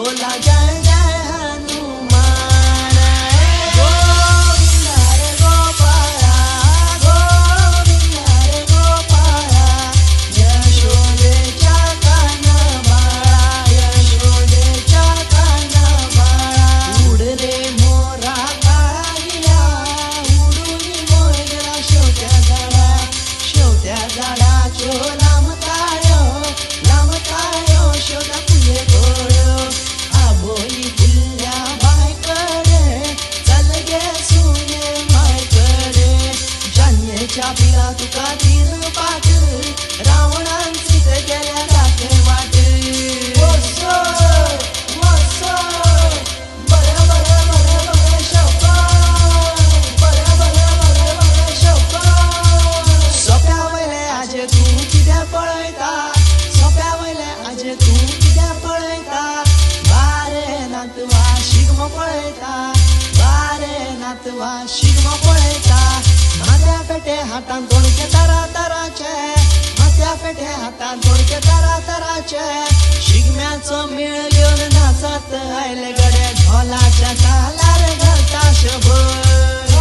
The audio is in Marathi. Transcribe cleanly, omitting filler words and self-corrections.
बोला जय जय हनुमान गोविंद हरे गोपाळा गोविंद हरे गोपाळा यशोदेच्या कानबाळा यशोदेच्या कानबाळा उड रे मोरा काळिया उडून मोर गेला शेवट्या झाडाचो लांबताळ्यो शोधा फुले गोळ्यो आबोली फुलल्या बायकडे चल गे सुने मायकडे जान्याच्या पिला तुका तीर पाट रावणांची गेल्या दाखल वाट सोप्या वयले आजे तू कित्या पळयता सोप्या वयले आजे तू कित्या पळयता बारे नातवा शिगमो पळयता बारे नातवा शिगमो पळयता माथ्या पेटे हातान दोडके तरा तराचे माथ्या पेटे हातान दोडके तरा तराचे शिगम्याचो मेळ घेवन नाचत आयले गडे ढोलाच्या तालार घालता शोभर